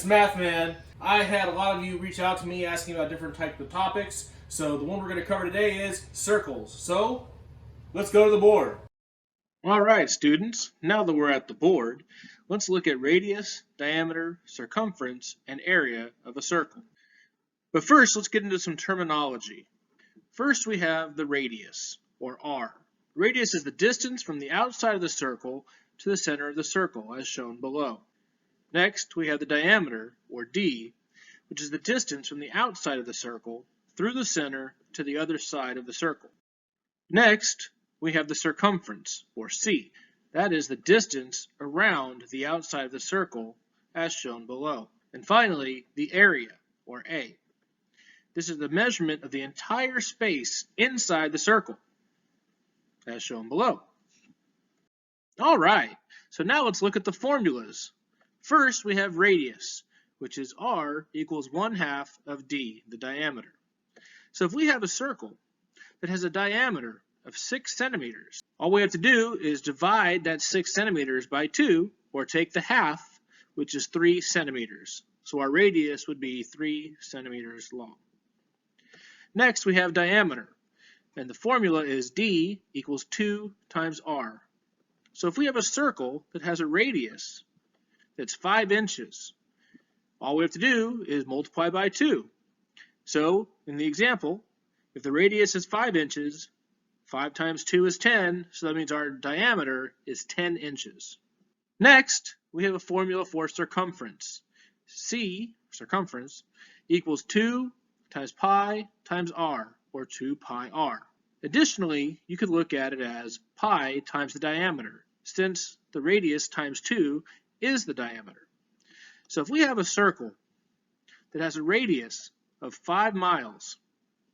Math Man. I had a lot of you reach out to me asking about different types of topics, so the one we're going to cover today is circles. So, let's go to the board. All right, students, now that we're at the board, let's look at radius, diameter, circumference, and area of a circle. But first, let's get into some terminology. First, we have the radius, or r. Radius is the distance from the outside of the circle to the center of the circle, as shown below. Next, we have the diameter, or d, which is the distance from the outside of the circle through the center to the other side of the circle. Next, we have the circumference, or c. That is the distance around the outside of the circle, as shown below. And finally, the area, or a. This is the measurement of the entire space inside the circle, as shown below. All right, so now let's look at the formulas. First, we have radius, which is r equals 1/2 of d, the diameter. So if we have a circle that has a diameter of 6 centimeters, all we have to do is divide that 6 centimeters by 2, or take the half, which is 3 centimeters. So our radius would be 3 centimeters long. Next, we have diameter, and the formula is d equals 2 times r. So if we have a circle that has a radius that's 5 inches, all we have to do is multiply by 2. So in the example, if the radius is 5 inches, 5 times 2 is 10, so that means our diameter is 10 inches. Next, we have a formula for circumference. C, circumference, equals 2 times pi times r, or 2 pi r. Additionally, you could look at it as pi times the diameter, since the radius times 2 is the diameter. So if we have a circle that has a radius of 5 miles,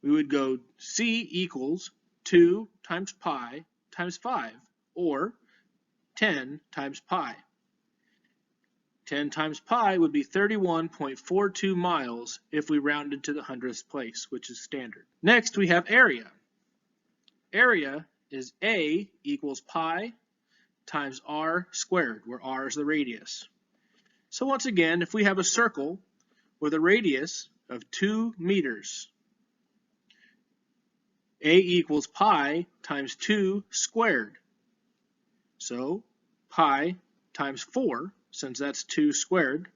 we would go C equals 2 times pi times 5, or 10 times pi. 10 times pi would be 31.42 miles if we rounded to the hundredths place, which is standard. Next, we have area. Area is A equals pi times r squared, where r is the radius. So once again, if we have a circle with a radius of 2 meters, A equals pi times 2 squared. So pi times 4, since that's 2 squared,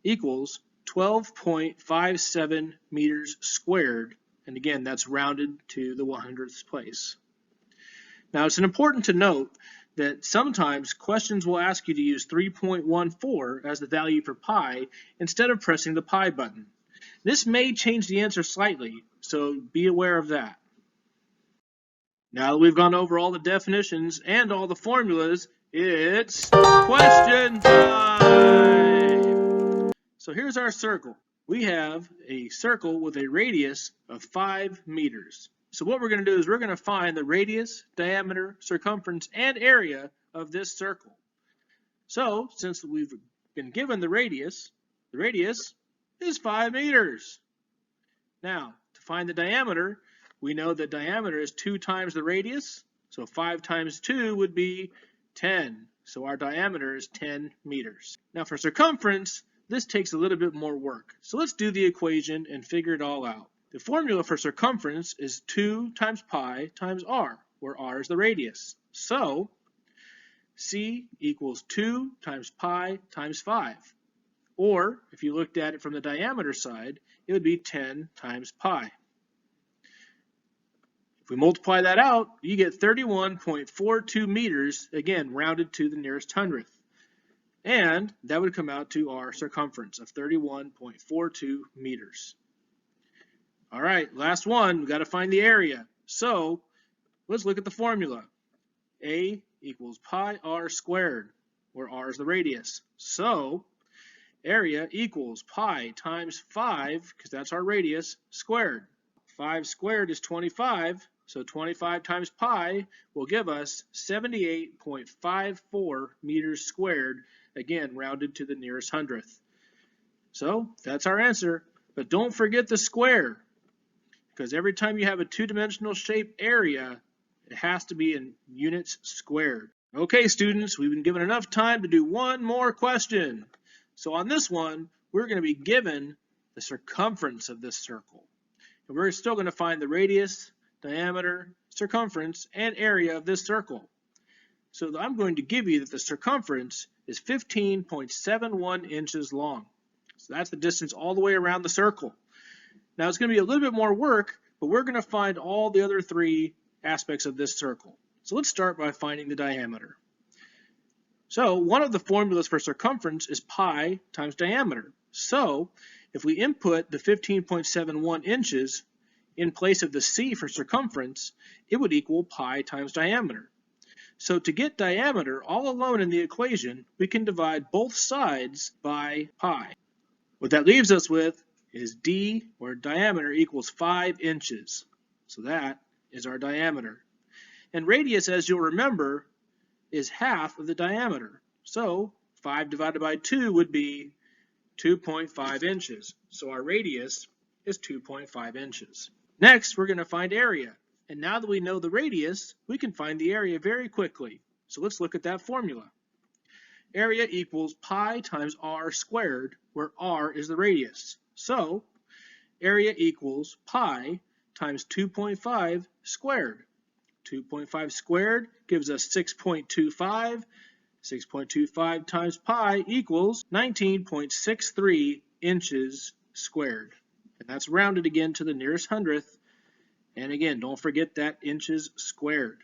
equals 12.57 meters squared. And again, that's rounded to the 100th place. Now, it's important to note that sometimes questions will ask you to use 3.14 as the value for pi instead of pressing the pi button. This may change the answer slightly, so be aware of that. Now that we've gone over all the definitions and all the formulas, it's question time! So here's our circle. We have a circle with a radius of 5 meters. So what we're going to do is we're going to find the radius, diameter, circumference, and area of this circle. So since we've been given the radius is 5 meters. Now, to find the diameter, we know that diameter is 2 times the radius, so 5 times 2 would be 10. So our diameter is 10 meters. Now for circumference, this takes a little bit more work. So let's do the equation and figure it all out. The formula for circumference is 2 times pi times r, where r is the radius. So C equals 2 times pi times 5. Or if you looked at it from the diameter side, it would be 10 times pi. If we multiply that out, you get 31.42 meters, again rounded to the nearest hundredth. And that would come out to our circumference of 31.42 meters. All right, last one, we've got to find the area. So let's look at the formula. A equals pi r squared, where r is the radius. So area equals pi times 5, because that's our radius, squared. 5 squared is 25, so 25 times pi will give us 78.54 meters squared, again rounded to the nearest hundredth. So that's our answer, but don't forget the square, because every time you have a two-dimensional shape area, it has to be in units squared. Okay, students, we've been given enough time to do one more question. So on this one, we're going to be given the circumference of this circle. And we're still going to find the radius, diameter, circumference, and area of this circle. So I'm going to give you that the circumference is 15.71 inches long. So that's the distance all the way around the circle. Now it's going to be a little bit more work, but we're going to find all the other three aspects of this circle. So let's start by finding the diameter. So one of the formulas for circumference is pi times diameter. So if we input the 15.71 inches in place of the c for circumference, it would equal pi times diameter. So to get diameter all alone in the equation, we can divide both sides by pi. What that leaves us with is d, or diameter, equals 5 inches. So that is our diameter. And radius, as you'll remember, is half of the diameter. So 5 divided by 2 would be 2.5 inches. So our radius is 2.5 inches. Next, we're going to find area. And now that we know the radius, we can find the area very quickly. So let's look at that formula. Area equals pi times r squared, where r is the radius. So area equals pi times 2.5 squared. 2.5 squared gives us 6.25. 6.25 times pi equals 19.63 inches squared. And that's rounded again to the nearest hundredth. And again, don't forget that inches squared.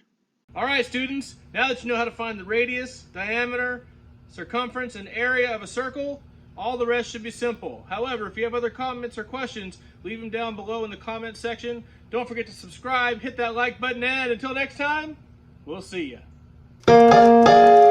All right, students, now that you know how to find the radius, diameter, circumference, and area of a circle, all the rest should be simple. However, if you have other comments or questions, leave them down below in the comment section. Don't forget to subscribe, hit that like button, and until next time, we'll see ya.